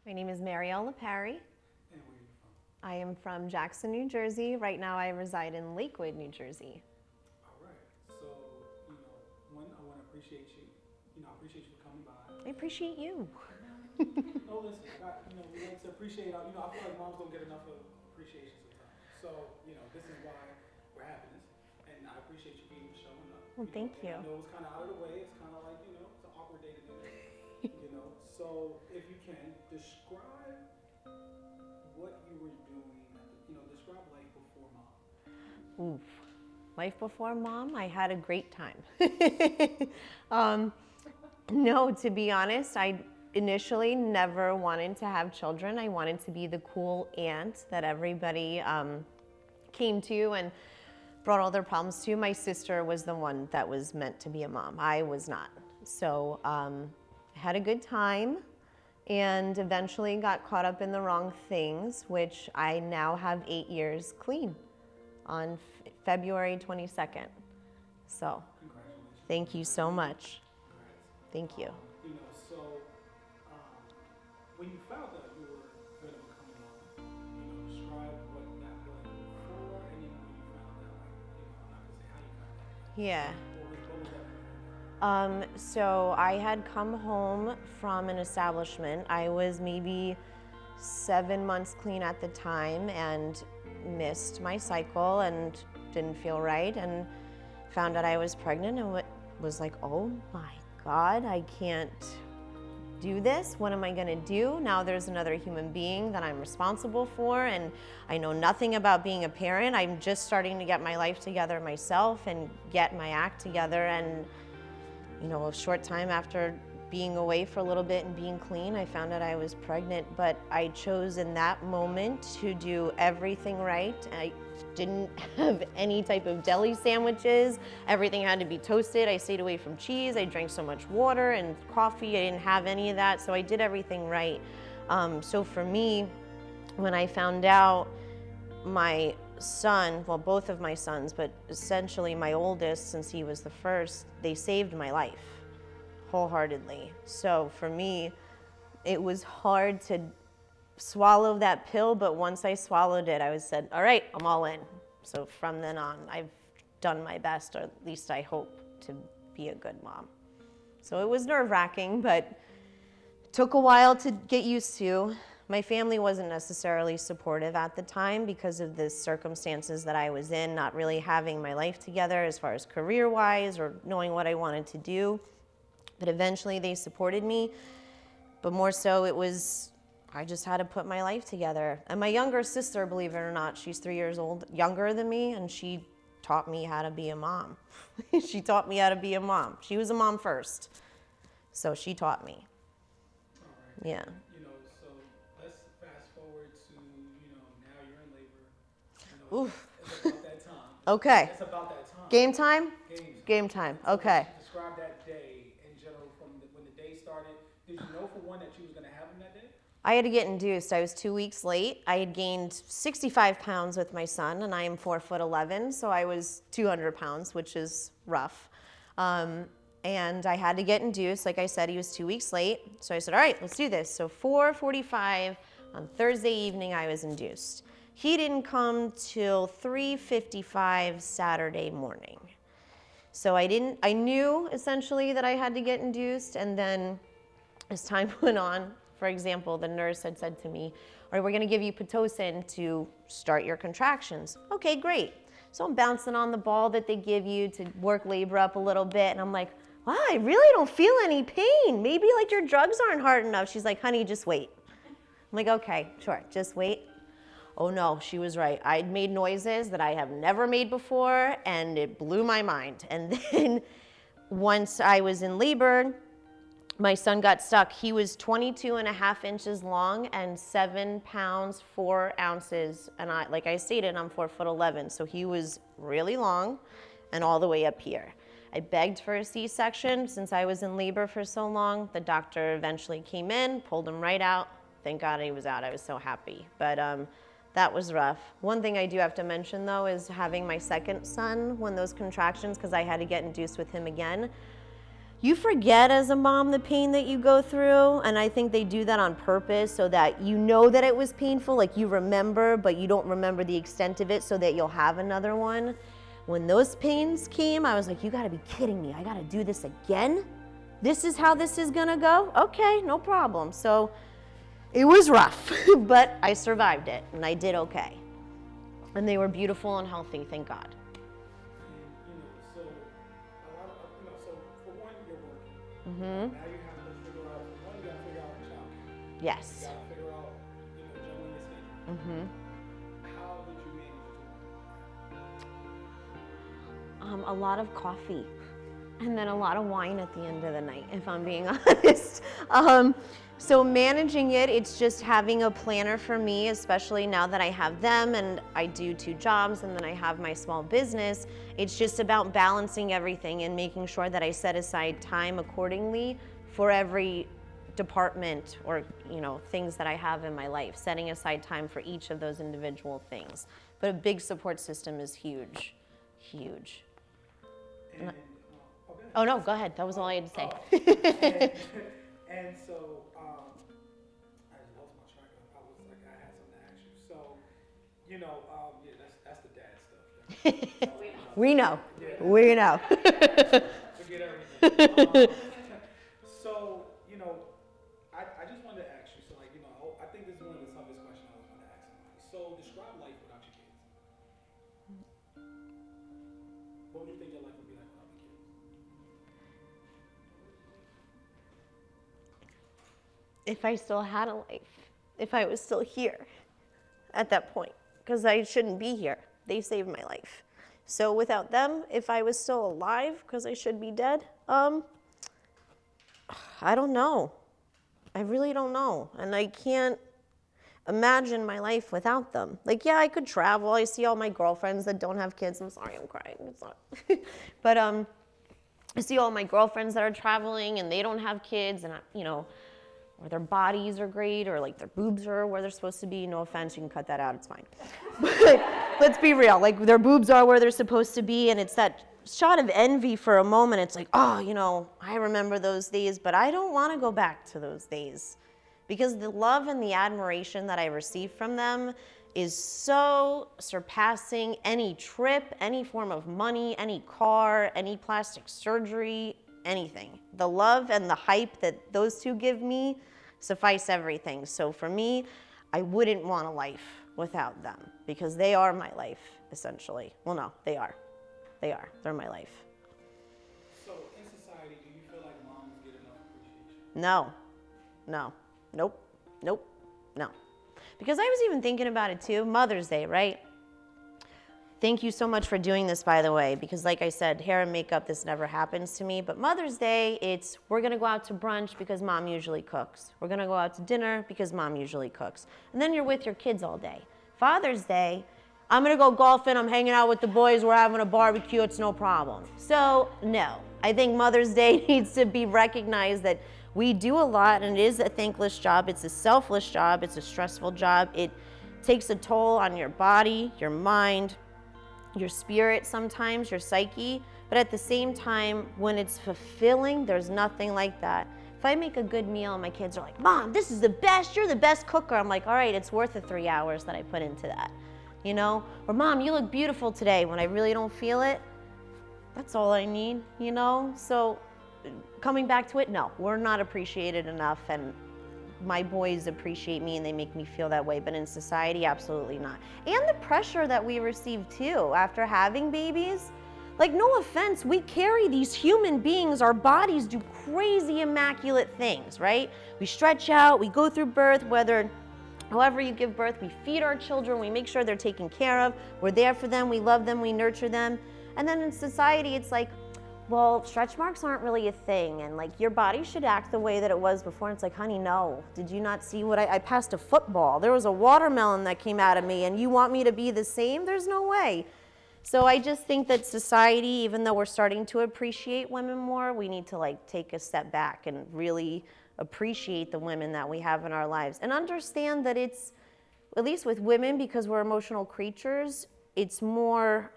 My name is Marielle. And where are you from? I am from Jackson, New Jersey. Right now I reside in Lakewood, New Jersey. All right. So, one, I want to appreciate you. I appreciate you for coming by. I appreciate you. No, listen, we like to appreciate, I feel like moms don't get enough of appreciation sometimes. So, this is why we're having this. And I appreciate you being showing up. Well, thank you. I know it's kind of out of the way. It's kind of like, it's an awkward day today. So if you can, describe what you were doing, describe life before mom. Oof. Life before mom, I had a great time. No, to be honest, I initially never wanted to have children. I wanted to be the cool aunt that everybody came to and brought all their problems to. My sister was the one that was meant to be a mom. I was not. So I had a good time and eventually got caught up in the wrong things, which I now have 8 years clean on February 22nd. So Congratulations. thank you so much. Congrats. Thank you. So when you found out you were going to become a mom, describe what that was before, and then when you found out, I'm not going to say how you found out. Yeah. What was that? So I had come home from an establishment. I was maybe 7 months clean at the time and missed my cycle and didn't feel right and found out I was pregnant and was like, oh my God, I can't do this. What am I gonna do? Now there's another human being that I'm responsible for and I know nothing about being a parent. I'm just starting to get my life together myself and get my act together, and a short time after being away for a little bit and being clean, I found out I was pregnant, but I chose in that moment to do everything right. I didn't have any type of deli sandwiches. Everything had to be toasted. I stayed away from cheese. I drank so much water and coffee. I didn't have any of that, so I did everything right. So for me, when I found out my son, well, both of my sons, but essentially my oldest, since he was the first, they saved my life wholeheartedly. So for me, it was hard to swallow that pill, but once I swallowed it, I said, all right, I'm all in. So from then on, I've done my best, or at least I hope to be a good mom. So it was nerve-wracking, but it took a while to get used to. My family wasn't necessarily supportive at the time because of the circumstances that I was in, not really having my life together as far as career-wise or knowing what I wanted to do. But eventually they supported me. But more so I just had to put my life together. And my younger sister, believe it or not, she's 3 years old, younger than me, and she taught me how to be a mom. She taught me how to be a mom. She was a mom first, so she taught me. All right. Yeah. So let's fast forward to, now you're in labor. Oof. It's about that time. Okay. It's about that time. Game time? Game. Game time. Okay. Describe that day in general from when the day started. Did you know for one that you was going to have him that day? I had to get induced. I was 2 weeks late. I had gained 65 pounds with my son, and I am 4'11", so I was 200 pounds, which is rough. And I had to get induced. Like I said, he was 2 weeks late. So I said, all right, let's do this. So 4:45 on Thursday evening, I was induced. He didn't come till 3:55 Saturday morning. So I knew essentially that I had to get induced, and then as time went on, for example, the nurse had said to me, all right, we're gonna give you Pitocin to start your contractions. Okay, great. So I'm bouncing on the ball that they give you to work labor up a little bit, and I'm like, wow, I really don't feel any pain. Maybe like your drugs aren't hard enough. She's like, honey, just wait. I'm like, okay, sure, just wait. Oh no, she was right. I'd made noises that I have never made before, and it blew my mind. And then once I was in labor, my son got stuck. He was 22 and a half inches long and 7 pounds, 4 ounces. And like I stated, I'm 4'11", so he was really long and all the way up here. I begged for a C-section since I was in labor for so long. The doctor eventually came in, pulled him right out. Thank God he was out. I was so happy. But that was rough. One thing I do have to mention though is having my second son when those contractions, because I had to get induced with him again. you forget as a mom the pain that you go through, and I think they do that on purpose so that you know that it was painful, like you remember, but you don't remember the extent of it so that you'll have another one. When those pains came, I was like, you gotta be kidding me. I gotta do this again? This is how this is gonna go? Okay, no problem. So it was rough, but I survived it and I did okay. And they were beautiful and healthy, thank God. So a lot of, so for one, you're working. Mm-hmm. Now you have to figure out, for one, you got to figure out childcare. Yes. You got to figure out, juggling your schedule. Mm-hmm. How did you manage to do A lot of coffee and then a lot of wine at the end of the night, if I'm being honest. So managing it, it's just having a planner for me, especially now that I have them and I do 2 jobs and then I have my small business. It's just about balancing everything and making sure that I set aside time accordingly for every department or things that I have in my life, setting aside time for each of those individual things. But a big support system is huge, huge. And, Oh no, go ahead. That was all I had to say. And so, I just lost my track of. I was like, I had something to ask you. So, yeah, that's the dad stuff. We know. We know. Forget everything. So, I just wanted to ask you. So, I think this is one of the toughest questions I was going to ask somebody. So, describe life without your kids. What would you think your life would be like without your kids? If I still had a life, if I was still here at that point, because I shouldn't be here. They saved my life. So without them, if I was still alive, because I should be dead, I don't know. I really don't know. And I can't imagine my life without them. Like, yeah, I could travel. I see all my girlfriends that don't have kids. I'm sorry, I'm crying. It's not. But I see all my girlfriends that are traveling and they don't have kids, and or their bodies are great, or like their boobs are where they're supposed to be. No offense, you can cut that out, it's fine. But let's be real, like their boobs are where they're supposed to be, and it's that shot of envy for a moment. It's like, oh, I remember those days, but I don't want to go back to those days. Because the love and the admiration that I receive from them is so surpassing any trip, any form of money, any car, any plastic surgery, anything. The love and the hype that those two give me suffice everything. So for me, I wouldn't want a life without them because they are my life, essentially. Well, no, they are. They're my life. So in society, do you feel like moms get enough appreciation? Nope. Because I was even thinking about it too, Mother's Day, right? Thank you so much for doing this, by the way, because like I said, hair and makeup, this never happens to me. But Mother's Day, we're gonna go out to brunch because mom usually cooks. We're gonna go out to dinner because mom usually cooks. And then you're with your kids all day. Father's Day, I'm gonna go golfing, I'm hanging out with the boys, we're having a barbecue, it's no problem. So, no. I think Mother's Day needs to be recognized that we do a lot, and it is a thankless job, it's a selfless job, it's a stressful job. It takes a toll on your body, your mind, your spirit sometimes, your psyche, but at the same time, when it's fulfilling, there's nothing like that. If I make a good meal and my kids are like, Mom, this is the best, you're the best cooker, I'm like, all right, it's worth the 3 hours that I put into that, Or Mom, you look beautiful today, when I really don't feel it, that's all I need, So coming back to it, no, we're not appreciated enough, and my boys appreciate me and they make me feel that way, but in society, absolutely not. And the pressure that we receive too after having babies. Like, no offense, we carry these human beings, our bodies do crazy immaculate things, right? We stretch out, we go through birth, however you give birth, we feed our children, we make sure they're taken care of, we're there for them, we love them, we nurture them. And then in society, it's like, well, stretch marks aren't really a thing, and like your body should act the way that it was before. And it's like, honey, no. Did you not see what I passed a football? There was a watermelon that came out of me, and you want me to be the same? There's no way. So I just think that society, even though we're starting to appreciate women more, we need to take a step back and really appreciate the women that we have in our lives and understand that it's, at least with women, because we're emotional creatures, it's more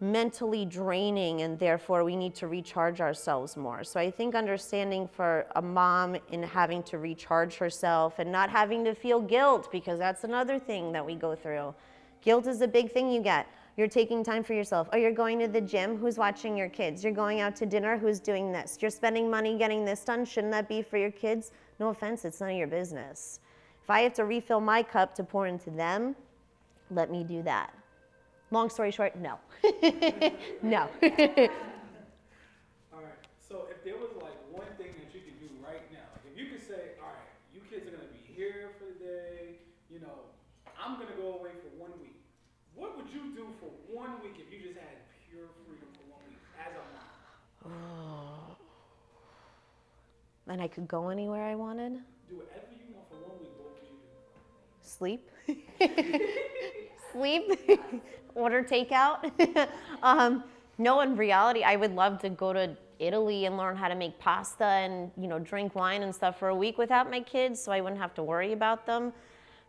mentally draining, and therefore we need to recharge ourselves more. So I think understanding for a mom in having to recharge herself and not having to feel guilt, because that's another thing that we go through. Guilt is a big thing you get. You're taking time for yourself. Oh, you're going to the gym, who's watching your kids? You're going out to dinner, who's doing this? You're spending money getting this done, shouldn't that be for your kids? No offense, it's none of your business. If I have to refill my cup to pour into them, let me do that. Long story short, no. No. All right. So if there was like one thing that you could do right now, like if you could say, all right, you kids are gonna be here for the day, you know, I'm gonna go away for 1 week. What would you do for 1 week if you just had pure freedom for 1 week as a mom? Oh. And I could go anywhere I wanted? Do whatever you want for 1 week. What would you do? Sleep. Sleep. Order takeout. No, in reality, I would love to go to Italy and learn how to make pasta and, you know, drink wine and stuff for a week without my kids, so I wouldn't have to worry about them.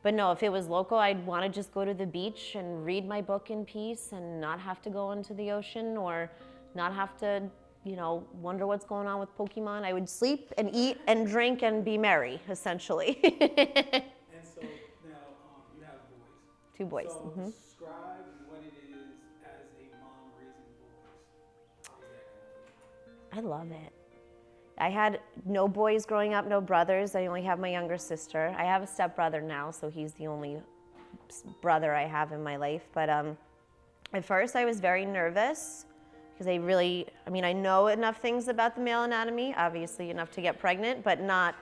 But no, if it was local, I'd want to just go to the beach and read my book in peace and not have to go into the ocean or not have to, you know, wonder what's going on with Pokemon. I would sleep and eat and drink and be merry, essentially. And so now you have boys. 2 boys. So Mm-hmm. describe what it is as a mom raising boys. How is that going for you? I love it. I had no boys growing up, no brothers. I only have my younger sister. I have a stepbrother now, so he's the only brother I have in my life. But at first I was very nervous because I know enough things about the male anatomy, obviously enough to get pregnant, but not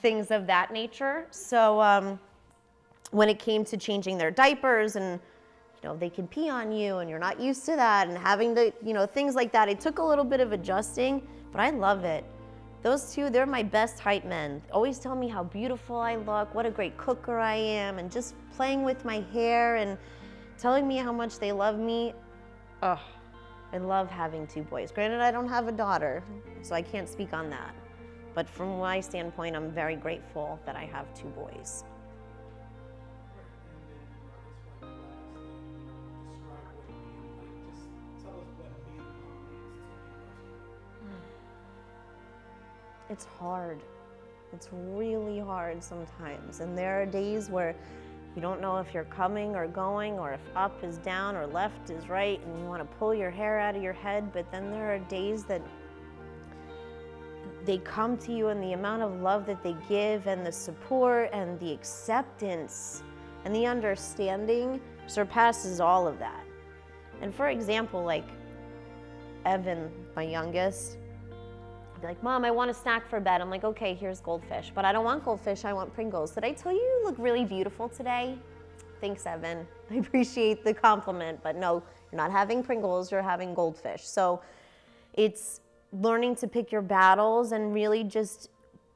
things of that nature. So when it came to changing their diapers and they can pee on you and you're not used to that and having to, things like that. It took a little bit of adjusting, but I love it. Those two, they're my best hype men. Always tell me how beautiful I look, what a great cooker I am, and just playing with my hair and telling me how much they love me. Oh, I love having 2 boys. Granted, I don't have a daughter, so I can't speak on that. But from my standpoint, I'm very grateful that I have 2 boys. It's hard. It's really hard sometimes. And there are days where you don't know if you're coming or going, or if up is down or left is right, and you want to pull your hair out of your head. But then there are days that they come to you, and the amount of love that they give and the support and the acceptance and the understanding surpasses all of that. And for example, like Evan, my youngest, be like, Mom, I want a snack for bed. I'm like, okay, here's goldfish. But I don't want goldfish, I want Pringles. Did I tell you you look really beautiful today? Thanks, Evan. I appreciate the compliment, but no, you're not having Pringles, you're having goldfish. So it's learning to pick your battles and really just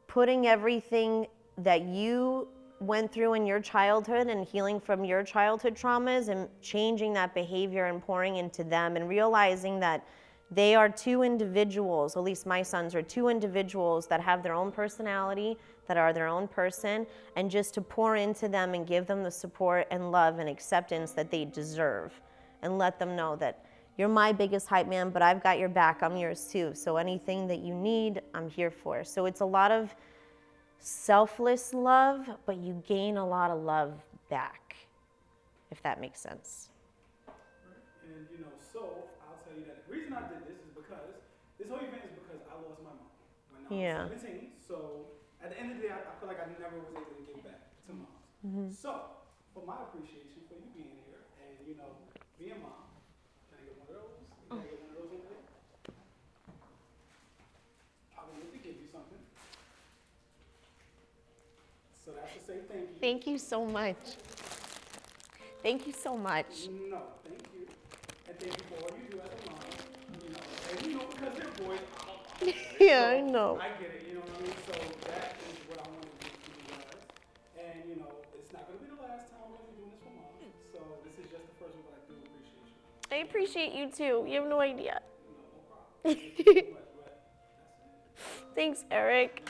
putting everything that you went through in your childhood and healing from your childhood traumas and changing that behavior and pouring into them and realizing that they are 2 individuals, at least my sons are 2 individuals that have their own personality, that are their own person, and just to pour into them and give them the support and love and acceptance that they deserve. And let them know that you're my biggest hype man, but I've got your back, I'm yours too. So anything that you need, I'm here for. So it's a lot of selfless love, but you gain a lot of love back, if that makes sense. And so I'll tell you that the reason I did this is because this whole event is because I lost my mom when I was 17. So at the end of the day, I feel like I never was able to give back to moms. Mm-hmm. So for my appreciation for you being here and being mom, can I get one of those? Can I get one of those over there? I would like to give you something. So that's to say thank you. Thank you so much. Thank you so much. No, thank you. And thank you for all you do as a mom. And because they're boys, yeah, I know. I get it, you know what I mean? So that is what I want to do to you guys. And it's not going to be the last time we're going to be doing this for mom. So this is just the first one, but I do appreciate you. I appreciate you too. You have no idea. No problem. Thank you so much, but that's it. Thanks, Eric.